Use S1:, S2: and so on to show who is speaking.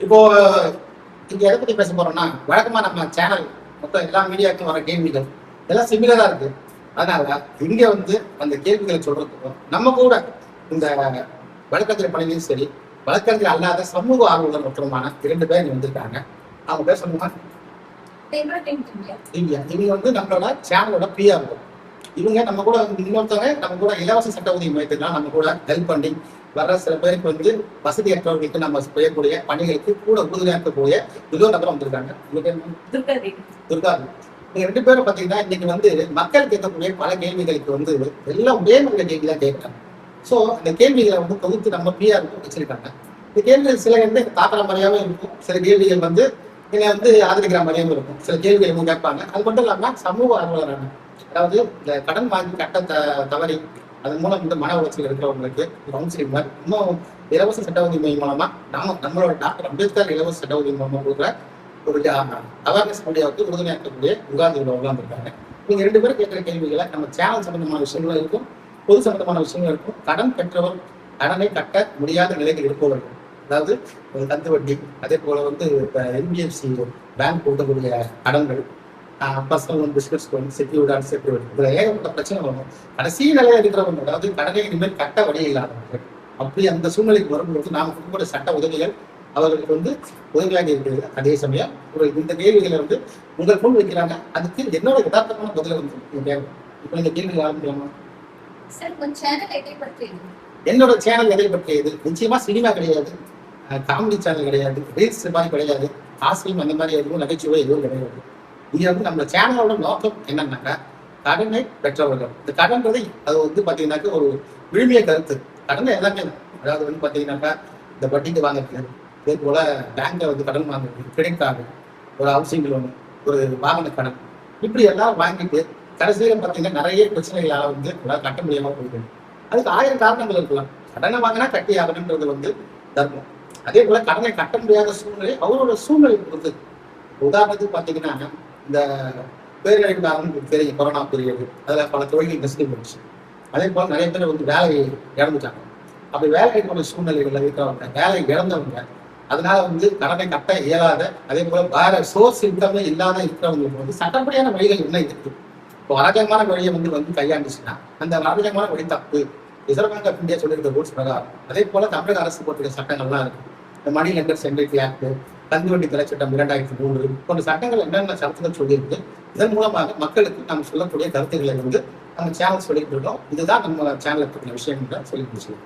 S1: இப்போ இங்க எதை பத்தி பேச போறோம்னா, வழக்கமா நம்ம சேனல் மொத்தம் எல்லா மீடியாவுக்கும் வர கேள்விகள் எல்லாம் சிமிலரா இருக்கு. அதனால இங்க வந்து அந்த கேள்விகளை சொல்றதுக்கும் நம்ம கூட இந்த வழக்கறிஞர் பணியிலும் சரி, வழக்கறிஞர் அல்லாத சமூக ஆர்வலர் மொத்தமான 2 பேர் இங்க வந்திருக்காங்க. அவங்க பேர் சொன்னா திவ்யா. இவங்க வந்து நம்மளோட சேனலோட பிஆர். இவங்க நம்ம கூட இன்னொருத்தவங்க நம்ம கூட இலவச சட்ட உதவி மையத்துக்கெல்லாம் நம்ம கூட ஹெல்ப் பண்ணி வர்ற சில பேருக்கு வந்து வசதியற்றவர்களுக்கு நம்ம செய்யக்கூடிய பணிகளுக்கு கூட உறுதுணையா இருக்கக்கூடிய இன்னொரு நபர் வந்திருக்காங்க. துர்கா. நீங்க 2 பேரும் பாத்தீங்கன்னா இன்னைக்கு வந்து மக்கள் கேட்கக்கூடிய பல கேள்விகளுக்கு வந்து எல்லாம் ஒரே மாதிரி கேள்வி தான் கேட்கறாங்க. ஸோ அந்த கேள்விகளை வந்து தொகுத்து நம்ம பிஆர் வச்சிருக்காங்க. இந்த கேள்விகள் சில வந்து தாக்குற மாதிரியாவே இருக்கும், சில கேள்விகள் வந்து என்னை வந்து ஆதரிக்கிற மாதிரியாவும் இருக்கும். சில கேள்விகள் இவங்க கேட்பாங்க. அது மட்டும் இல்லாம சமூக ஆர்வலரான, அதாவது இந்த கடன் வாங்கி கட்ட தவறி அதன் மூலம் வந்து மன உளைச்சல் இருக்கிறவங்களுக்கு கவுன்சிலிங் மாதிரி இன்னும் இலவச சட்ட உதவி மையம் மூலமா நம்மளோட டாக்டர் அம்பேத்கர் இலவச சட்ட உதவி மூலமா கொடுக்குற ஒரு அவேர்னஸ் மீடியாவுக்கு உறுதுணையாக இருக்கக்கூடிய உகாந்திகள் உட்கார்ந்துருக்காங்க. நீங்க 2 பேரும் கேட்கிற கேள்விகளை நம்ம சேனல் சம்பந்தமான விஷயங்களும் இருக்கும், பொது சம்பந்தமான விஷயங்களும் இருக்கும். கடன் பெற்றவர் கடனை கட்ட முடியாத நிலைக்கு இருப்பவர்கள், அதாவது கந்து வட்டி, அதே போல வந்து இப்போ என்பிஎஃப்சி பேங்க் கொடுக்கக்கூடிய கடன்கள், personal loan, business loan, secured unsecured, இதுல ஏகப்பட்ட பிரச்சனை வரும். கடைசி நிலையில இருக்கிறவங்க, அதாவது கடனை இனிமேல் கட்ட வழி இல்லாதவர்கள், அப்படி அந்த சூழ்நிலைக்கு வரும்போது நாம் கொடுக்கக்கூடிய சட்ட உதவிகள் அவர்களுக்கு வந்து உதவியாக இருக்கிறது. அதே சமயம் ஒரு இந்த கேள்விகளை வந்து உங்கள் முன் வைக்கிறாங்க, அதுக்கு என்னோட யதார்த்தமான பதில வந்து இப்ப இந்த கேள்வி ஆரம்பிக்கலாமா? என்னோட சேனல் எதை பற்றியது? நிச்சயமா சினிமா கிடையாது, காமெடி சேனல் கிடையாது, ரீல்ஸ் மாதிரி கிடையாது, ஆசிரியம் அந்த மாதிரி எதுவும் நகைச்சுவை எதுவும் கிடையாது. இங்க வந்து நம்ம சேனலோட நோக்கம் என்னன்னாக்கா, கடனை பெற்றவர்கள், இந்த கடன்றது அது வந்து பாத்தீங்கன்னாக்கா ஒரு விழுமிய கருத்து. கடனை எல்லாமே, அதாவது வந்து பாத்தீங்கன்னாக்கா இந்த வட்டிக்கு வாங்குறது, அதே போல பேங்க்ல வந்து கடன் வாங்குறது, கிரெடிட் கார்டு, ஒரு ஹவுசிங் லோன், ஒரு வாகன கடன், இப்படி எல்லாம் வாங்கிட்டு கடைசியில பாத்தீங்கன்னா நிறைய பிரச்சனைகளால வந்து கட்ட முடியாம போயிடுது. அதுக்கு 1000 காரணங்கள் இருக்கலாம். கடனை வாங்கினா கட்டி ஆகணுன்றது வந்து தர்மம். அதே போல கடனை கட்ட முடியாத சூழ்நிலை அவரோட சூழ்நிலை பொறுத்து. உதாரணத்துக்கு பாத்தீங்கன்னா இந்த பேரழிவு காரணம் தெரியும், கொரோனா பீரியடு, அதுல பல தொழில்கள் நெருங்கி போச்சு. அதே போல நிறைய பேர் வந்து வேலையை இழந்துட்டாங்க. அப்படி வேலை இழந்த சூழ்நிலைகள்ல இருக்கிறவங்க, வேலை இழந்தவங்க, அதனால வந்து கடனை கட்ட இயலாத, அதே போல வேற சோர்ஸ் இன்கமே இல்லாத இருக்கிறவங்களுக்கு வந்து சட்டப்படியான வழிகள் என்ன இருக்கு. இப்போ அரஜகமான வழியை வந்து கையாண்டுச்சுன்னா அந்த அரஜகமான வழி தப்பு. ரிசர்வ் பேங்க் ஆஃப் இந்தியா சொல்லியிருக்க ரூல்ஸ் பிரகாரம், அதே போல தமிழக அரசு போட்டிருக்க சட்டங்கள்லாம் இருக்கு. இந்த மணி லெண்டர் சென்ட்ரிட்டி ஆக்ட், கந்துவட்டி தடை சட்டம் 2003 போன்ற சட்டங்கள் என்னென்ன சட்டங்கள் சொல்லியிருக்கு. இதன் மூலமாக மக்களுக்கு நம்ம சொல்லக்கூடிய கருத்துக்களை வந்து நம்ம சேனல் சொல்லிட்டு இருக்கோம். இதுதான் நம்ம சேனலுக்கு விஷயம் சொல்லிட்டு